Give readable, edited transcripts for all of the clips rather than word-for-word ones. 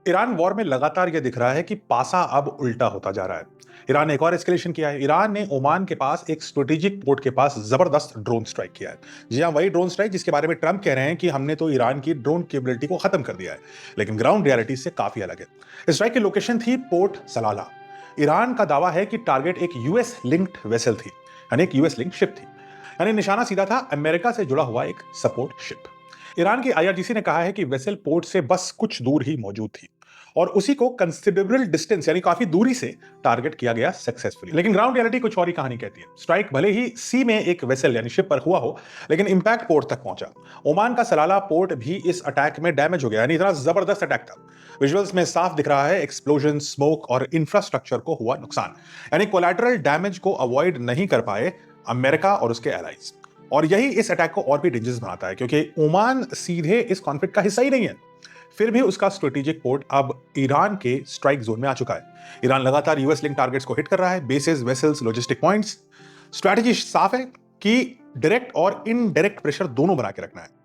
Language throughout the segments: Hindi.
ईरान वॉर में लगातार यह दिख रहा है कि पासा अब उल्टा होता जा रहा है। ईरान ने एक और एस्केलेशन किया है। ईरान ने ओमान के पास एक स्ट्रेटेजिक पोर्ट के पास जबरदस्त ड्रोन स्ट्राइक किया है। जी हाँ, वही ड्रोन स्ट्राइक जिसके बारे में ट्रंप कह रहे हैं कि हमने तो ईरान की ड्रोन केपेबिलिटी को खत्म कर दिया है, लेकिन ग्राउंड रियलिटी से काफी अलग है। इस स्ट्राइक की लोकेशन थी पोर्ट सलाला। ईरान का दावा है कि टारगेट एक यूएस लिंक्ड वेसल थी, यानी एक यूएस लिंक्ड शिप थी। यानी निशाना सीधा था अमेरिका से जुड़ा हुआ एक सपोर्ट शिप। ईरान की आईआरजीसी ने कहा है कि वेसल पोर्ट से बस कुछ दूर ही मौजूद थी और उसी को कंसिडरेबल डिस्टेंस यानी काफी दूरी से टारगेट किया गया सक्सेसफुली। लेकिन ग्राउंड रियलिटी कुछ और ही कहानी कहती है। स्ट्राइक भले ही सी में एक वेसल यानी शिप पर हुआ हो, लेकिन इंपैक्ट पोर्ट तक पहुंचा। ओमान का सलाला पोर्ट भी इस अटैक में डैमेज हो गया, यानी इतना जबरदस्त अटैक था। विजुअल्स में साफ दिख रहा है एक्सप्लोजन, स्मोक और इंफ्रास्ट्रक्चर को हुआ नुकसान, यानी कोलैटरल डैमेज को अवॉइड नहीं कर पाए अमेरिका और उसके एलाइज। और यही इस अटैक को और भी डेंजरस बनाता है, क्योंकि ओमान सीधे इस कॉन्फ्लिक्ट का हिस्सा ही नहीं है, फिर भी उसका स्ट्रेटेजिक पोर्ट अब ईरान के स्ट्राइक जोन में आ चुका है। ईरान लगातार यूएस लिंक टारगेट्स को हिट कर रहा है, bases, vessels, logistic points. Strategy साफ है कि डायरेक्ट और इनडायरेक्ट प्रेशर दोनों बना के रखना है।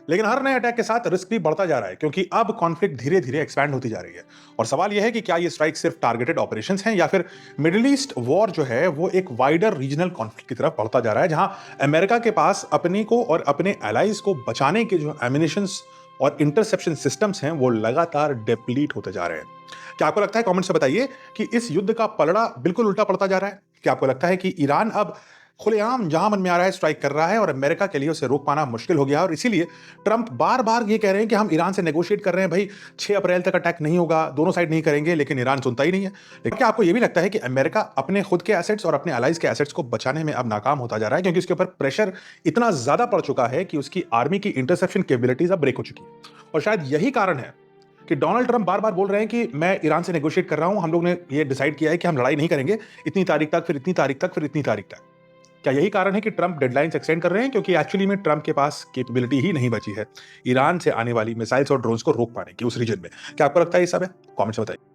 लेकिन हर नए अटैक के साथ रिस्क भी बढ़ता जा रहा है, क्योंकि अब कॉन्फ्लिक्ट धीरे धीरे एक्सपैंड होती जा रही है। और सवाल यह है कि क्या ये स्ट्राइक सिर्फ टारगेटेड ऑपरेशंस हैं, या फिर मिडिल ईस्ट वॉर जो है वो एक वाइडर रीजनल कॉन्फ्लिक्ट की तरफ बढ़ता जा रहा है, जहां अमेरिका के पास अपने को और अपने एलाइज को बचाने के जो एमिनेशंस और इंटरसेप्शन सिस्टम्स हैं वो लगातार डिप्लीट होते जा रहे हैं। क्या आपको लगता है, कमेंट से बताइए, कि इस युद्ध का पलड़ा बिल्कुल उल्टा पड़ता जा रहा है? क्या आपको लगता है कि ईरान अब खुलेआम जहां मन में आ रहा है स्ट्राइक कर रहा है और अमेरिका के लिए उसे रोक पाना मुश्किल हो गया है, और इसीलिए ट्रंप बार बार ये कह रहे हैं कि हम ईरान से नेगोशिएट कर रहे हैं, भाई 6 अप्रैल तक अटैक नहीं होगा, दोनों साइड नहीं करेंगे, लेकिन ईरान सुनता ही नहीं है। लेकिन क्या आपको ये भी लगता है कि अमेरिका अपने खुद के एसेट्स और अपने अलाइज के एसेट्स को बचाने में अब नाकाम होता जा रहा है, क्योंकि उसके ऊपर प्रेशर इतना ज्यादा पड़ चुका है कि उसकी आर्मी की इंटरसेप्शन कैपेबिलिटीज अब ब्रेक हो चुकी है? और शायद यही कारण है कि डोनाल्ड ट्रंप बार बार बोल रहे हैं कि मैं ईरान से नेगोशिएट कर रहा हूं, हम लोग ने ये डिसाइड किया है कि हम लड़ाई नहीं करेंगे इतनी तारीख तक, फिर इतनी तारीख तक, फिर इतनी तारीख तक। क्या यही कारण है कि ट्रंप डेडलाइंस एक्सटेंड कर रहे हैं, क्योंकि एक्चुअली में ट्रंप के पास कैपेबिलिटी ही नहीं बची है ईरान से आने वाली मिसाइल्स और ड्रोन्स को रोक पाने की उस रीजन में? क्या आपको लगता है ये सब है? कमेंट्स में बताइए।